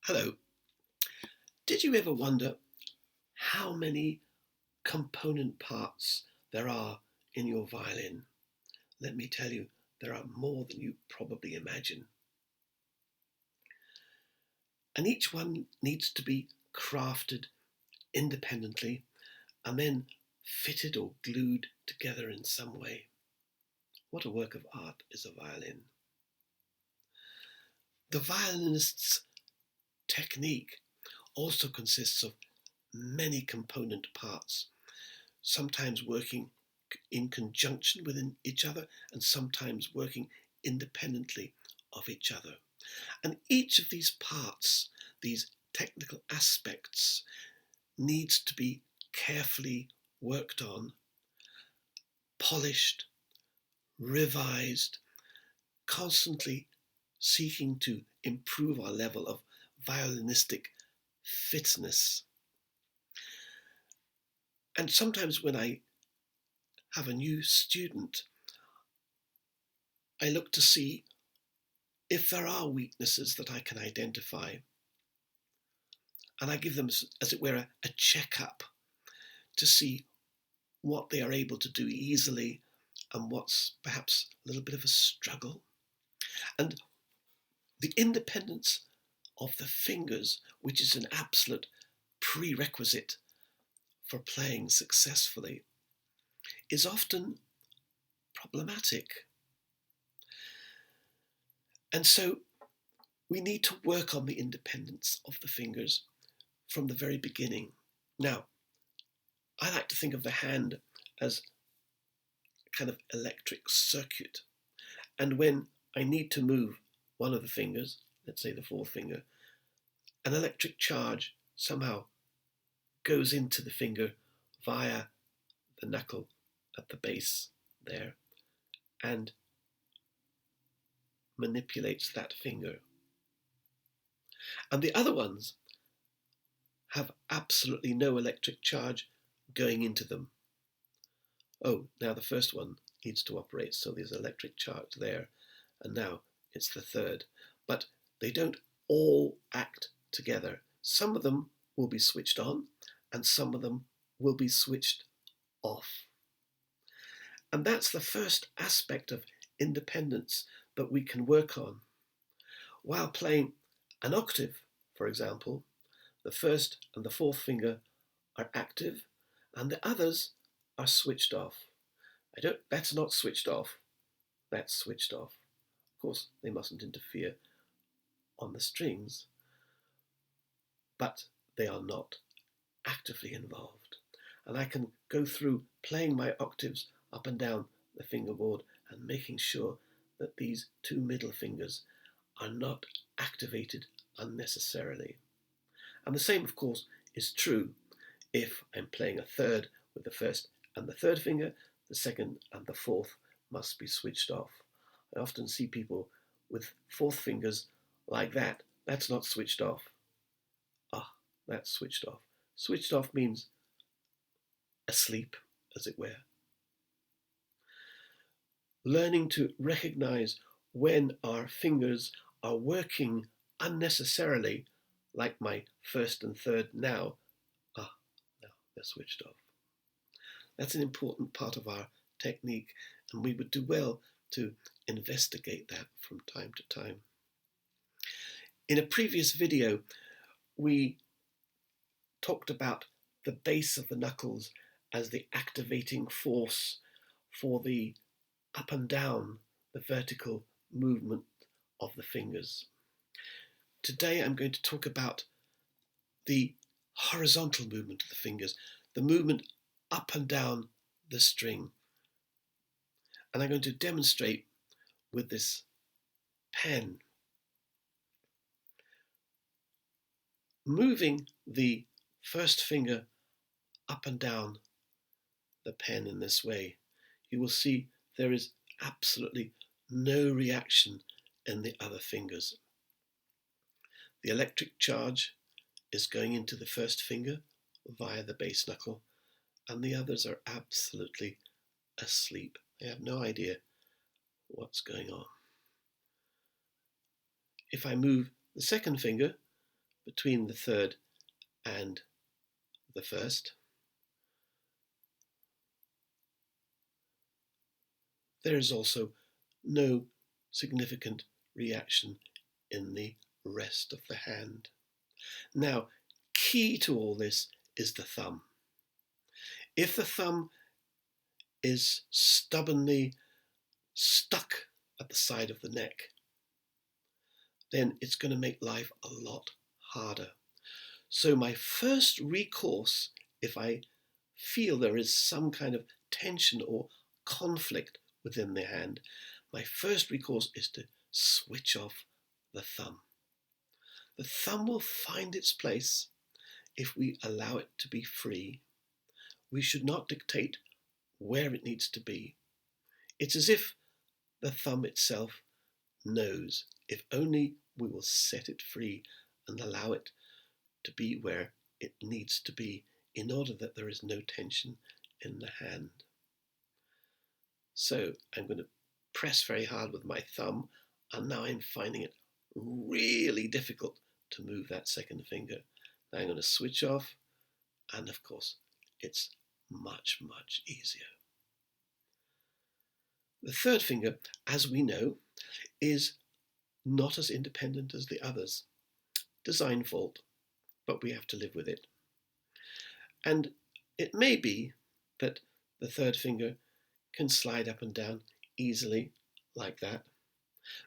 Hello. Did you ever wonder how many component parts there are in your violin? Let me tell you, there are more than you probably imagine. And each one needs to be crafted independently and then fitted or glued together in some way. What a work of art is a violin. The violinist's technique also consists of many component parts, sometimes working in conjunction with each other and sometimes working independently of each other. And each of these parts, these technical aspects, needs to be carefully worked on, polished, revised, constantly seeking to improve our level of violinistic fitness. And sometimes when I have a new student, I look to see if there are weaknesses that I can identify. And I give them, as it were, a checkup to see what they are able to do easily and what's perhaps a little bit of a struggle. And the independence of the fingers, which is an absolute prerequisite for playing successfully, is often problematic. And so we need to work on the independence of the fingers from the very beginning. Now, I like to think of the hand as a kind of electric circuit. And when I need to move one of the fingers, let's say the fourth finger, an electric charge somehow goes into the finger via the knuckle at the base there and manipulates that finger. And the other ones have absolutely no electric charge going into them. Oh, now the first one needs to operate, so there's electric charge there, and now it's the third. But they don't all act together. Some of them will be switched on, and some of them will be switched off. And that's the first aspect of independence that we can work on. While playing an octave, for example, the first and the fourth finger are active, and the others are switched off. That's not switched off, that's switched off. Of course, they mustn't interfere on the strings, but they are not actively involved. And I can go through playing my octaves up and down the fingerboard and making sure that these two middle fingers are not activated unnecessarily. And the same, of course, is true if I'm playing a third with the first and the third finger. The second and the fourth must be switched off. I often see people with fourth fingers like that. That's not switched off. Ah, that's switched off. Switched off means asleep, as it were. Learning to recognize when our fingers are working unnecessarily, like my first and third now. Now they're switched off. That's an important part of our technique, and we would do well to investigate that from time to time. In a previous video, we talked about the base of the knuckles as the activating force for the up and down, the vertical movement of the fingers. Today I'm going to talk about the horizontal movement of the fingers, the movement up and down the string. And I'm going to demonstrate with this pen. Moving the first finger up and down the pen in this way, you will see there is absolutely no reaction in the other fingers. The electric charge is going into the first finger via the base knuckle, and the others are absolutely asleep. They have no idea what's going on. If I move the second finger between the third and the first. There is also no significant reaction in the rest of the hand. Now, key to all this is the thumb. If the thumb is stubbornly stuck at the side of the neck, then it's going to make life a lot harder. So my first recourse, if I feel there is some kind of tension or conflict within the hand, my first recourse is to switch off the thumb. The thumb will find its place if we allow it to be free. We should not dictate where it needs to be. It's as if the thumb itself knows, if only we will set it free and allow it to be where it needs to be in order that there is no tension in the hand. So I'm going to press very hard with my thumb, and now I'm finding it really difficult to move that second finger. Now I'm going to switch off, and of course it's much, much easier. The third finger, as we know, is not as independent as the others. Design fault, but we have to live with it. And it may be that the third finger can slide up and down easily like that.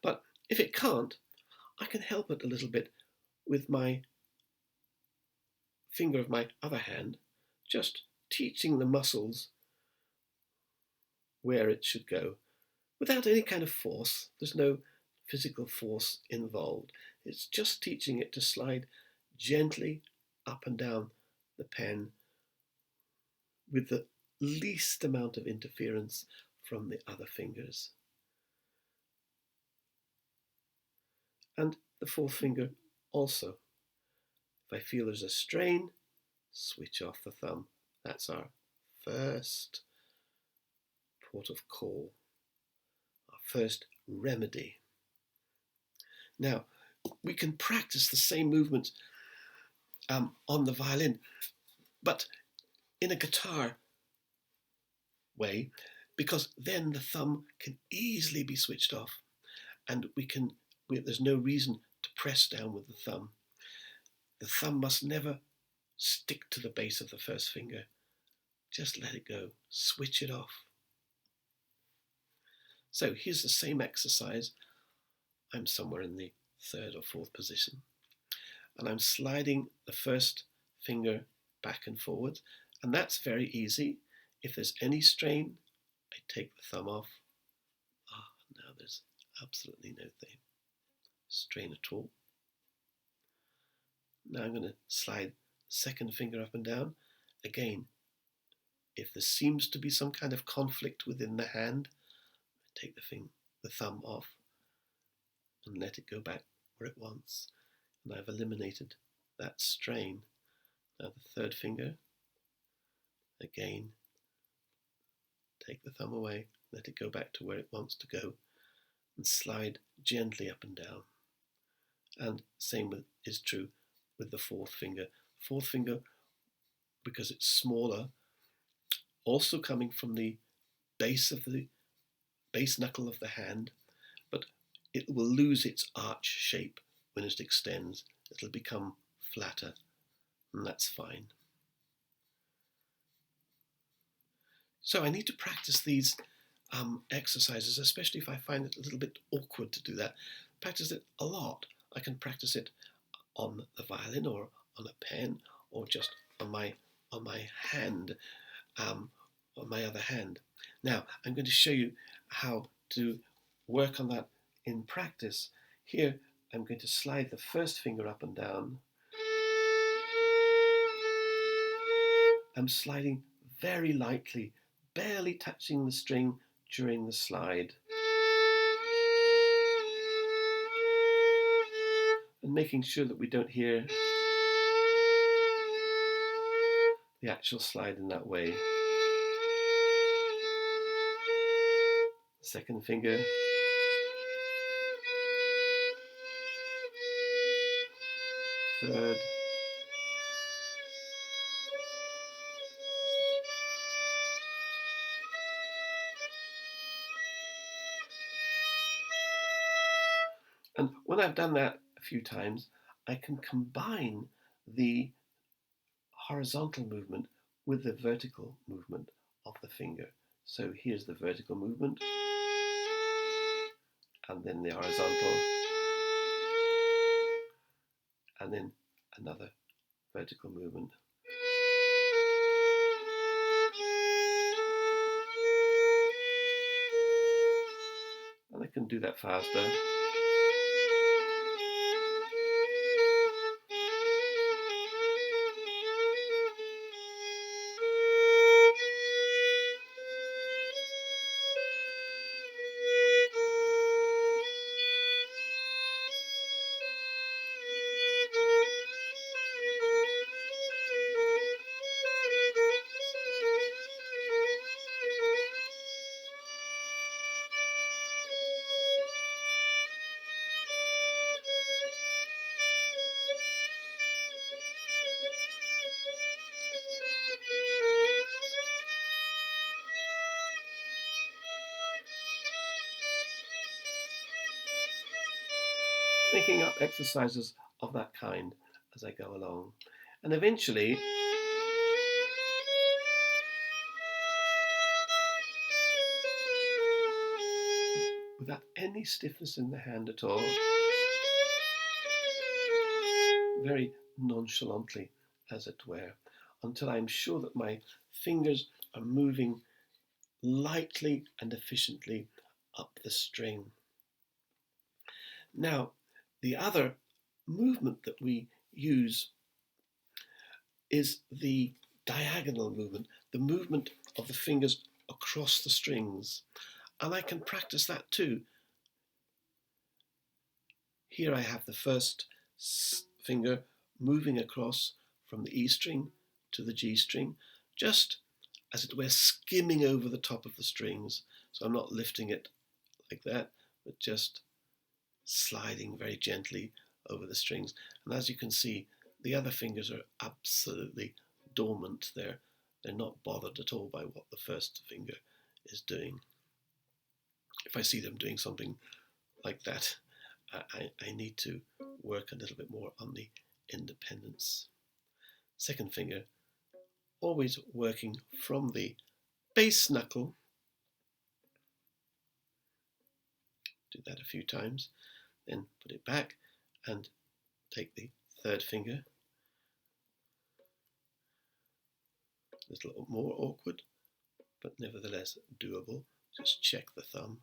But if it can't, I can help it a little bit with my finger of my other hand, just teaching the muscles where it should go without any kind of force. There's no physical force involved. It's just teaching it to slide gently up and down the pen with the least amount of interference from the other fingers. And the fourth finger also. If I feel there's a strain, switch off the thumb. That's our first port of call, our first remedy. Now, we can practice the same movements on the violin, but in a guitar way, because then the thumb can easily be switched off, and there's no reason to press down with the thumb. The thumb must never stick to the base of the first finger. Just let it go. Switch it off. So here's the same exercise. I'm somewhere in the third or fourth position, and I'm sliding the first finger back and forward, and that's very easy. If there's any strain, I take the thumb off. Now there's absolutely no strain at all. Now I'm going to slide the second finger up and down. Again, if there seems to be some kind of conflict within the hand, I take the thumb off and let it go back where it wants. And I've eliminated that strain. Now the third finger, again, take the thumb away, let it go back to where it wants to go, and slide gently up and down. And same is true with the fourth finger. Fourth finger, because it's smaller, also coming from the base knuckle of the hand, but it will lose its arch shape when it extends. It'll become flatter, and that's fine. So I need to practice these exercises, especially if I find it a little bit awkward to do that. Practice it a lot. I can practice it on the violin or on a pen or just on my hand, on my other hand. Now I'm going to show you how to work on that in practice. Here I'm going to slide the first finger up and down. I'm sliding very lightly, barely touching the string during the slide, and making sure that we don't hear the actual slide in that way. Second finger. third. And when I've done that a few times, I can combine the horizontal movement with the vertical movement of the finger. So here's the vertical movement, and then the horizontal, and then another vertical movement. And I can do that faster. Making up exercises of that kind as I go along. And eventually, without any stiffness in the hand at all, very nonchalantly, as it were, until I'm sure that my fingers are moving lightly and efficiently up the string. Now, the other movement that we use is the diagonal movement, the movement of the fingers across the strings. And I can practice that too. Here I have the first finger moving across from the E string to the G string, just as it were skimming over the top of the strings. So I'm not lifting it like that, but just sliding very gently over the strings. And as you can see, the other fingers are absolutely dormant there. They're not bothered at all by what the first finger is doing. If I see them doing something like that, I need to work a little bit more on the independence. Second finger, always working from the base knuckle. Do that a few times, then put it back and take the third finger. It's a little more awkward, but nevertheless doable. Just check the thumb.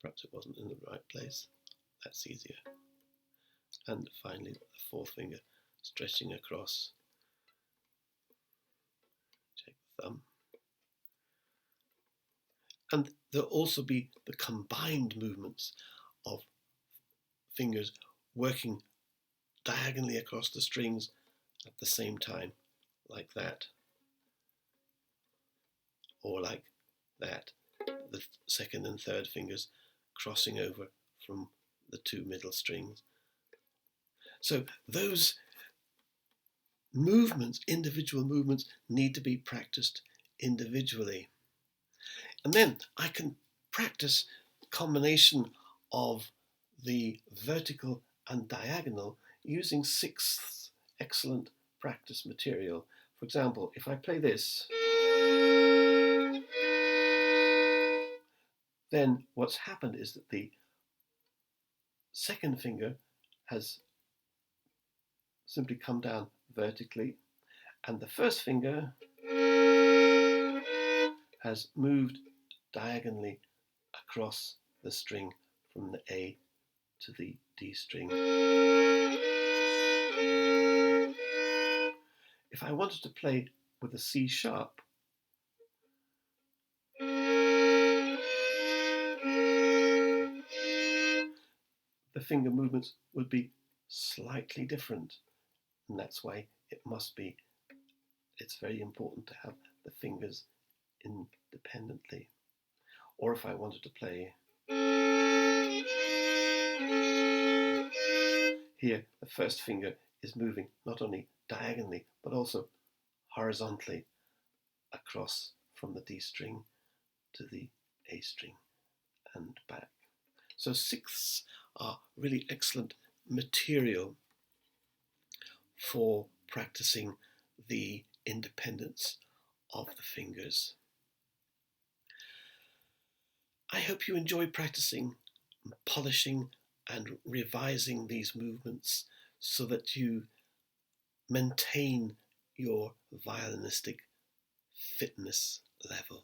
Perhaps it wasn't in the right place. That's easier. And finally, the fourth finger stretching across. Check the thumb. And there'll also be the combined movements of fingers working diagonally across the strings at the same time, like that, or like that. The second and third fingers crossing over from the two middle strings. So those movements, individual movements, need to be practiced individually. And then I can practice a combination of the vertical and diagonal using sixths excellent practice material. For example, if I play this, then what's happened is that the second finger has simply come down vertically, and the first finger has moved diagonally across the string from the A to the D string. If I wanted to play with a C sharp, the finger movements would be slightly different, and that's why it's very important to have the fingers independently. Or if I wanted to play here, the first finger is moving not only diagonally but also horizontally across from the D string to the A string and back. So sixths are really excellent material for practicing the independence of the fingers. I hope you enjoy practicing, polishing and revising these movements so that you maintain your violinistic fitness level.